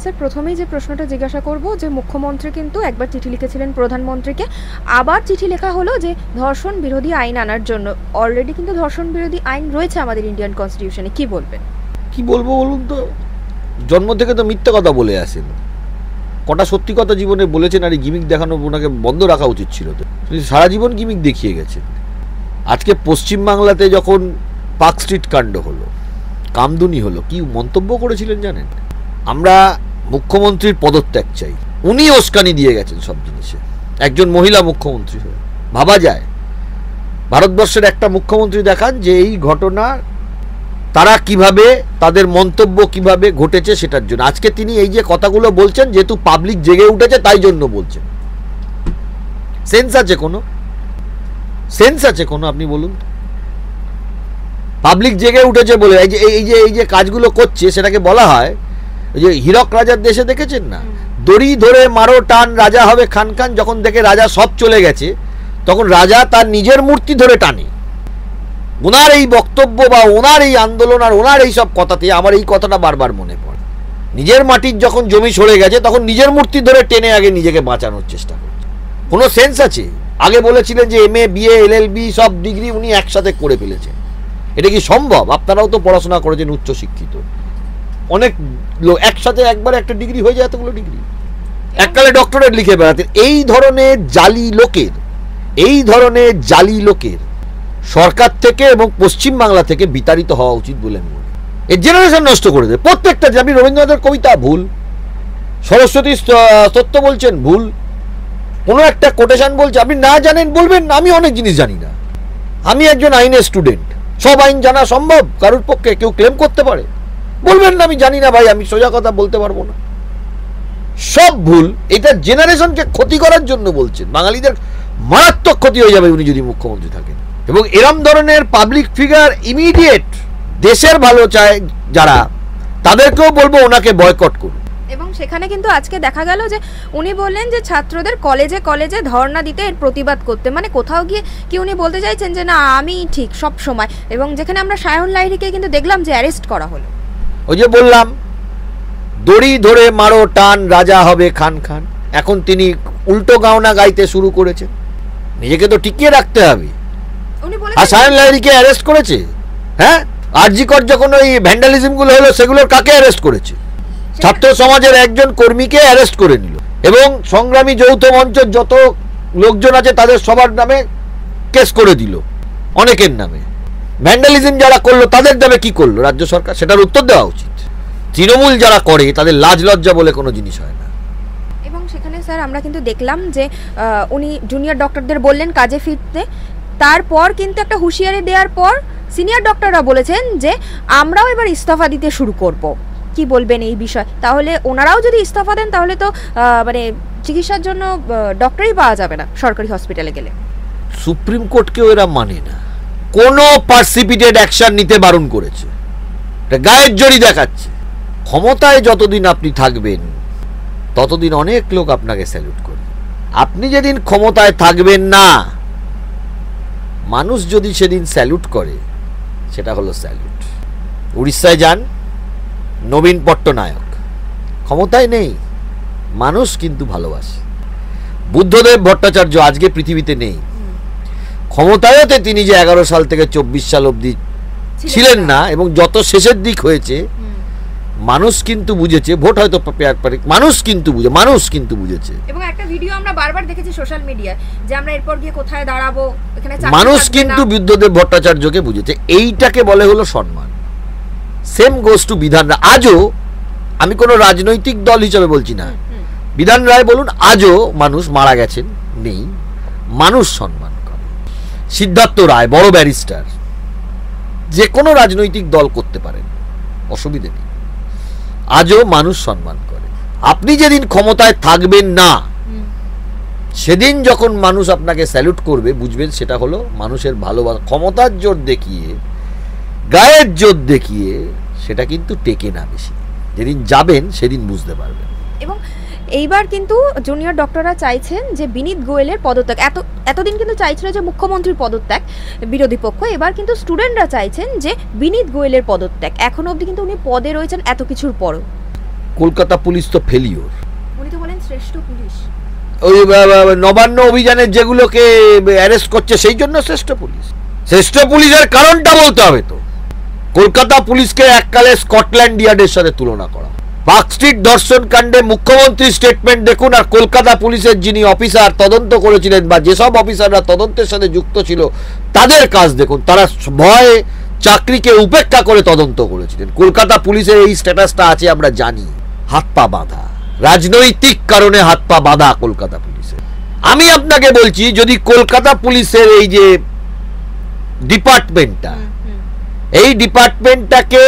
Sir প্রথমেই যে প্রশ্নটা জিজ্ঞাসা করব যে মুখ্যমন্ত্রী কিন্তু একবার চিঠি লিখেছিলেন প্রধানমন্ত্রীকে, আবার চিঠি লেখা হলো যে ধর্ষণ বিরোধী আইন আনার জন্য। অলরেডি কিন্তু ধর্ষণ বিরোধী আইন রয়েছে আমাদের ইন্ডিয়ান কনস্টিটিউশনে, কি বলবেন? কি বলবো বলুন তো, জন্ম থেকে তো মিথ্যা কথা বলে আসেন, কটা সত্যি কথা জীবনে বলেছেন, আর এই গিমিক দেখানো ওনাকে বন্ধ রাখা উচিত ছিল। তো সারা জীবন গিমিক দেখিয়ে গেছেন। আজকে পশ্চিমবাংলাতে যখন পার্ক স্ট্রিট কাণ্ড হলো, কামদুনি হলো, কি মন্তব্য করেছিলেন জানেন? আমরা মুখ্যমন্ত্রীর পদত্যাগ চাই। উনি উস্কানি দিয়ে গেছেন সব জিনিসে, একজন মহিলা মুখ্যমন্ত্রী হয়ে। ভাবা যায় ভারতবর্ষের একটা মুখ্যমন্ত্রী দেখান যে এই ঘটনা তারা কিভাবে, তাদের মন্তব্য কিভাবে ঘটেছে সেটার জন্য। আজকে তিনি এই যে কথাগুলো বলছেন, যেহেতু পাবলিক জেগে উঠেছে তাই জন্য বলছেন। সেন্স আছে কোনো? সেন্স আছে কোনো? আপনি বলুন। পাবলিক জেগে উঠেছে বলে এই যে কাজগুলো করছে, সেটাকে বলা হয় ওই যে হীরক রাজার দেশে দেখেছেন না, দড়ি ধরে মারো টান রাজা হবে খান খান। যখন দেখে রাজা সব চলে গেছে, তখন রাজা তার নিজের মূর্তি ধরে টানে। ওনার এই বক্তব্য বা ওনার এই আন্দোলন আর ওনার এই সব কথাতে আমার এই কথাটা বারবার মনে পড়ে। নিজের মাটির যখন জমি সরে গেছে, তখন নিজের মূর্তি ধরে টেনে আগে নিজেকে বাঁচানোর চেষ্টা করছে। কোনো সেন্স আছে? আগে বলেছিলেন যে MA BA LLB সব ডিগ্রি উনি একসাথে করে ফেলেছেন। এটা কি সম্ভব? আপনারাও তো পড়াশোনা করেছেন, উচ্চশিক্ষিত। অনেক লোক একসাথে একবার একটা ডিগ্রি হয়ে যায়, এতগুলো ডিগ্রি এককালে ডক্টরেট লিখে বেড়াতেন। এই ধরনের জালি লোকের সরকার থেকে এবং পশ্চিমবাংলা থেকে বিতাড়িত হওয়া উচিত বলে আমি মনে করি। এই জেনারেশন নষ্ট করে দেয় প্রত্যেকটা। যে আপনি রবীন্দ্রনাথের কবিতা ভুল, সরস্বতী তত্ত্ব বলছেন ভুল, কোনো একটা কোটেশন বলছে আপনি না জানেন বলবেন আমি অনেক জিনিস জানি না। আমি একজন আইনের স্টুডেন্ট, সব আইন জানা সম্ভব কারোর পক্ষে? কেউ ক্লেম করতে পারে? বলবেন না আমি জানি না ভাই, আমি সোজা কথা বলতে পারবো না। সব ভুল। এটা জেনারেশনকে ক্ষতি করার জন্য বলছেন। বাঙালিদের মারাত্মক ক্ষতি হয়ে যাবে উনি যদি মুখ্যমন্ত্রী থাকেন। এবং এরম ধরনের পাবলিক ফিগার ইমিডিয়েট দেশের ভালো চায় যারা, তাদেরকেও বলবো ওনাকে বয়কট করুন। এবং সেখানে কিন্তু আজকে দেখা গেল যে উনি বললেন যে ছাত্রদের কলেজে কলেজে ধর্ণা দিতে, এর প্রতিবাদ করতে। মানে কোথাও গিয়ে কি উনি বলতে চাইছেন যে না আমি ঠিক সব সময়? এবং যেখানে আমরা সায়ন লাহিড়ীকে কিন্তু দেখলাম যে অ্যারেস্ট করা হলো। ওই যে বললাম দড়ি ধরে মারো টান রাজা হবে খান খান। এখন তিনি উল্টো গাওনা গাইতে শুরু করেছেন। নিজেকে তো টিকিয়ে রাখতে হবে। আর সায়ন লাহিড়ীকে অ্যারেস্ট করেছে। হ্যাঁ, আরজি কর যখন ওই ভ্যান্ডালিজম গুলো হলো, সেগুলোর কাকে অ্যারেস্ট করেছে? ছাত্র সমাজের একজন কর্মীকে অ্যারেস্ট করে নিল। এবং সংগ্রামী যৌথ মঞ্চের যত লোকজন আছে তাদের সবার নামে কেস করে দিল, অনেকের নামে। ভ্যান্ডালিজম যারা করলো তাদের নামে কি করলো রাজ্য সরকার? সেটার উত্তর দেওয়া উচিত। তৃণমূল যারা করে তাদের লাজ লজ্জা বলে কোনো জিনিস হয় না। এবং সেখানে স্যার আমরা কিন্তু দেখলাম যে উনি জুনিয়র ডক্টরদের বললেন কাজে ফিরতে। তারপর কিন্তু একটা হুঁশিয়ারি দেওয়ার পর সিনিয়র ডক্টররা বলেছেন যে আমরাও এবার ইস্তফা দিতে শুরু করব। কি বলবেন এই বিষয়? তাহলে ওনারাও যদি ইস্তফা দেন তাহলে তো মানে চিকিৎসার জন্য ডক্টরই পাওয়া যাবে না সরকারি হসপিটালে গেলে। সুপ্রিম কোর্টকেও এরা মানে না, কোনো পার্সিপিটেড অ্যাকশন নিতে বারণ করেছে। গায়ের জড়ি দেখাচ্ছে। ক্ষমতায় যতদিন আপনি থাকবেন ততদিন অনেক লোক আপনাকে স্যালুট করবে। আপনি যেদিন ক্ষমতায় থাকবেন না, মানুষ যদি সেদিন স্যালুট করে, সেটা হলো স্যালুট। উড়িষ্যায় যান, নবীন পট্টনায়ক ক্ষমতায় নেই, মানুষ কিন্তু ভালোবাসে। বুদ্ধদেব ভট্টাচার্য আজকে পৃথিবীতে নেই, ক্ষমতায়তে তিনি যে 11 সাল থেকে 24 সাল অবধি ছিলেন না, এবং যত শেষের দিক হয়েছে মানুষ কিন্তু বুঝেছে। ভোট হয়তো মানুষ কিন্তু বুঝেছে। এবং একটা ভিডিও আমরা বারবার দেখেছি সোশ্যাল মিডিয়ায় যে আমরা এরপর গিয়ে কোথায় দাঁড়াবো, এখানে মানুষ কিন্তু বুদ্ধদেব ভট্টাচার্যকে বুঝেছে। এইটাকে বলে হলো সম্মান। সেম গোস টু বিধান রায়। আজও আমি কোনো রাজনৈতিক দল হিসেবে বলছি না, বিধান রায় বলুন, আজও মানুষ মারা গেছেন নেই, মানুষ সম্মান করে। সিদ্ধার্থ রায় বড় ব্যারিস্টার, যে কোনো রাজনৈতিক দল করতে পারেন, অসুবিধে নেই, আজও মানুষ সম্মান করে। আপনি যেদিন ক্ষমতায় থাকবেন না, সেদিন যখন মানুষ আপনাকে স্যালুট করবে, বুঝবেন সেটা হলো মানুষের ভালোবাসা। ক্ষমতার জোর দেখিয়ে, গায়ের জোর দেখিয়ে সেটা কিন্তু টেকে না বেশি। যেদিন যাবেন সেদিন বুঝতে পারবেন। এবং এইবার কিন্তু জুনিয়র ডক্টররা চাইছেন যে বিনীত গোয়েলের পদত্যাগ। এতদিন কিন্তু চাইছিল যে মুখ্যমন্ত্রীর পদত্যাগ বিরোধী পক্ষ, এবার কিন্তু স্টুডেন্টরা চাইছেন যে বিনীত গোয়েলের পদত্যাগ। এখনো অবধি কিন্তু উনি পদে রয়েছেন এত কিছুর পরও। কলকাতা পুলিশ তো ফেলিওর। উনি তো বলেন শ্রেষ্ঠ পুলিশ। ওই নবান্ন অভিযানের যেগুলোকে অ্যারেস্ট করছে সেই জন্য শ্রেষ্ঠ পুলিশ। শ্রেষ্ঠ পুলিশের কারণটা বলতে হবে তো। কলকাতা পুলিশকে এককালে স্কটল্যান্ড ইয়ার্ডের সাথে তুলনা করা। পার্ক স্ট্রিট ধর্ষণ কাণ্ডে মুখ্যমন্ত্রীর স্টেটমেন্ট দেখুন, আর কলকাতা পুলিশের যিনি অফিসার তদন্ত করেছিলেন বা যেসব অফিসাররা তদন্তের সাথে যুক্ত ছিল তাদের কাজ দেখুন। তারা ভয়ে চাকরিকে উপেক্ষা করে তদন্ত করেছিলেন। কলকাতা পুলিশের এই স্ট্যাটাসটা আছে আমরা জানি, হাত পা বাঁধা, রাজনৈতিক কারণে হাত পা বাঁধা কলকাতা পুলিশের। আমি আপনাকে বলছি, যদি কলকাতা পুলিশের এই যে ডিপার্টমেন্টটা, এই ডিপার্টমেন্টটাকে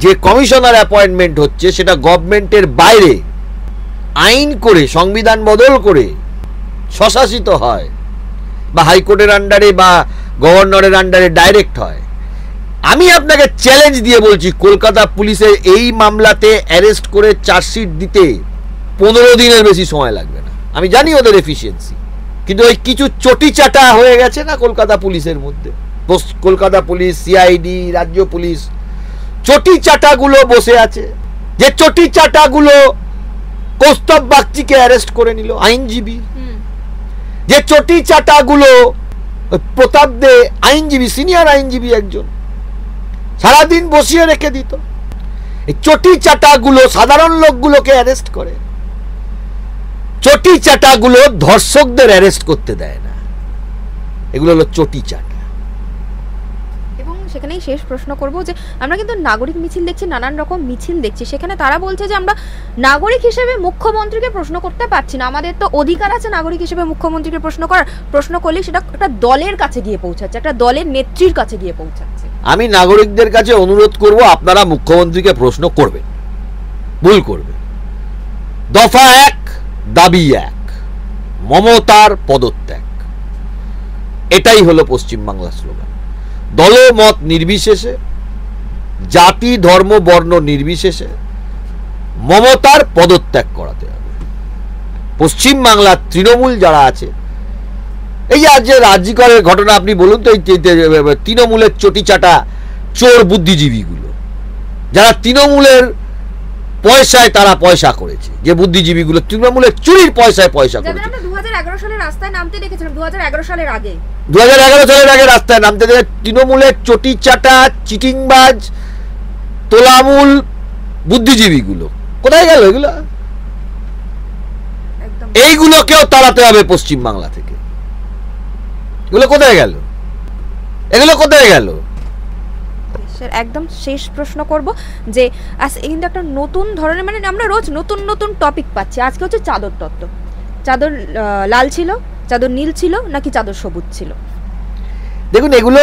যে কমিশনার অ্যাপয়েন্টমেন্ট হচ্ছে সেটা গভর্নমেন্টের বাইরে আইন করে সংবিধান বদল করে স্বশাসিত হয় বা হাইকোর্টের আন্ডারে বা গভর্নরের আন্ডারে ডাইরেক্ট হয়, আমি আপনাকে চ্যালেঞ্জ দিয়ে বলছি কলকাতা পুলিশের এই মামলাতে অ্যারেস্ট করে চার্জশিট দিতে 15 দিনের বেশি সময় লাগবে না। আমি জানি ওদের এফিসিয়েন্সি, কিন্তু ওই কিছু চটি চাটা হয়ে গেছে না কলকাতা পুলিশের মধ্যে। কলকাতা পুলিশ, সিআইডি, রাজ্য পুলিশ, চটি চাটাগুলো বসে আছে। যে চটি চাটাগুলো কৌস্তব বাগচিকে অ্যারেস্ট করে নিল আইনজীবী, যে চটি চাটাগুলো প্রতাপ দে আইনজীবী, সিনিয়র আইনজীবী একজন, সারাদিন বসিয়ে রেখে দিত। এই চটি চাটাগুলো সাধারণ লোকগুলোকে অ্যারেস্ট করে, চটি চাটাগুলো ধর্ষকদের অ্যারেস্ট করতে দেয় না। এগুলো হলো চটি চাটা। এবং সেখানেই শেষ প্রশ্ন করব যে আমরা কিন্তু নাগরিক মিছিল দেখছি, নানান রকম মিছিল দেখছি, সেখানে তারা বলছে যে আমরা নাগরিক হিসেবে মুখ্যমন্ত্রীকে প্রশ্ন করতে পারছি না। আমাদের তো অধিকার আছে নাগরিক হিসেবে মুখ্যমন্ত্রীকে প্রশ্ন করার, প্রশ্ন করলে সেটা একটা দলের কাছে গিয়ে পৌঁছাচ্ছে, একটা দলের নেত্রীর কাছে গিয়ে পৌঁছাচ্ছে। আমি নাগরিকদের কাছে অনুরোধ করব, আপনারা মুখ্যমন্ত্রীকে প্রশ্ন করবেন, ভুল করবেন। দফা 1, দাবি 1, মমতার পদত্যাগ। এটাই হলো পশ্চিমবাংলার স্লোগান। দলমত নির্বিশেষে, জাতি ধর্ম বর্ণ নির্বিশেষে মমতার পদত্যাগ করাতে হবে। পশ্চিমবাংলার তৃণমূল যারা আছে, এই যে রাজ্যিকরের ঘটনা আপনি বলুন তো, এই তৃণমূলের চটিচাটা চোর বুদ্ধিজীবীগুলো, যারা তৃণমূলের পয়সায় তারা পয়সা করেছে, যে বুদ্ধিজীবীগুলো তৃণমূলের চুরির পয়সায় পয়সা করেছে। 2011 সালে রাস্তায় নামতে দেখেছিলাম, 2011 সালের আগে, 2011 সালের আগে রাস্তায় নামতে দেখে তৃণমূলের চটিচাটা চিটিংবাজ তোলামূল বুদ্ধিজীবীগুলো কোথায় গেল? এগুলো এইগুলোকেও তাড়াতে হবে পশ্চিমবাংলা থেকে। এগুলো কোথায় গেল? এগুলো কোথায় গেল? একদম শেষ প্রশ্ন করব যে কিন্তু একটা নতুন ধরনের, মানে আমরা রোজ নতুন নতুন টপিক পাচ্ছি। আজকে হচ্ছে চাদর তত্ত্ব। চাদর লাল ছিল, চাদর নীল ছিল, নাকি চাদর সবুজ ছিল? দেখুন, এগুলো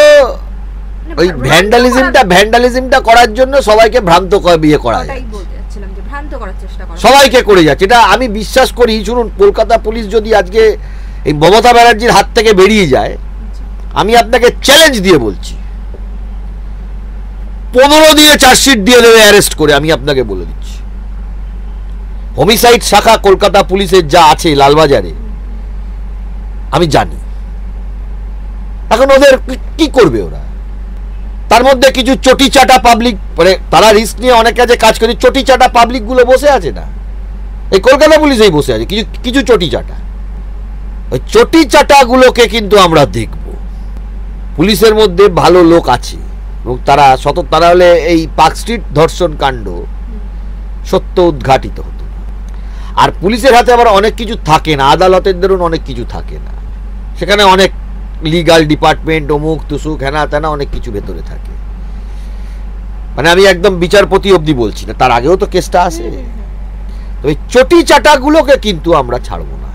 ওই ভ্যান্ডালিজমটা করার জন্য সবাইকে ভ্রান্ত বিয়ে করা যায়, সবাইকে করে যাচ্ছে। এটা আমি বিশ্বাস করি। শুনুন, কলকাতা পুলিশ যদি আজকে এই মমতা ব্যানার্জির হাত থেকে বেরিয়ে যায়, আমি আপনাকে চ্যালেঞ্জ দিয়ে বলছি 15 দিনে চার্জশিট দিয়ে দেবে অ্যারেস্ট করে। আমি আপনাকে বলে দিচ্ছি, হোমিসাইড শাখা কলকাতা পুলিশের যা আছে লালবাজারে আমি জানি। এখন ওদের কি করবে ওরা? তার মধ্যে কিছু চটি চাটা পাবলিক, মানে তারা রিস্ক নিয়ে অনেক কাজে কাজ করে, চটি চাটা পাবলিক গুলো বসে আছে না, এই কলকাতা পুলিশেই বসে আছে কিছু চটি চাটা। ওই চটি চাটা গুলোকে কিন্তু আমরা দেখব। পুলিশের মধ্যে ভালো লোক আছে এবং তারা হলে এই পার্ক স্ট্রিট ধর্ষণ কাণ্ড সত্য উদ্ঘাটিত হতো। আর পুলিশের হাতে আবার অনেক কিছু থাকে না, আদালতের ধরুন অনেক কিছু থাকে না, সেখানে অনেক লিগাল ডিপার্টমেন্ট, অমুক তুসুক হেনা তেনা অনেক কিছু ভেতরে থাকে। মানে আমি একদম বিচারপতি অবধি বলছি না, তার আগেও তো কেসটা আসে। তো এই চটি চাটাগুলোকে কিন্তু আমরা ছাড়বো না।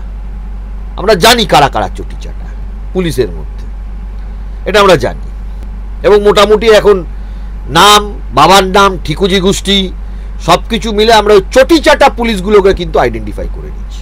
আমরা জানি কারা কারা চটি চাটা পুলিশের মধ্যে, এটা আমরা জানি। এবং মোটামুটি এখন নাম, বাবার নাম, ঠিকুজি গোষ্ঠী সবকিছু মিলে আমরা ওই চটি চাটা পুলিশগুলোকে কিন্তু আইডেন্টিফাই করে নিচ্ছি।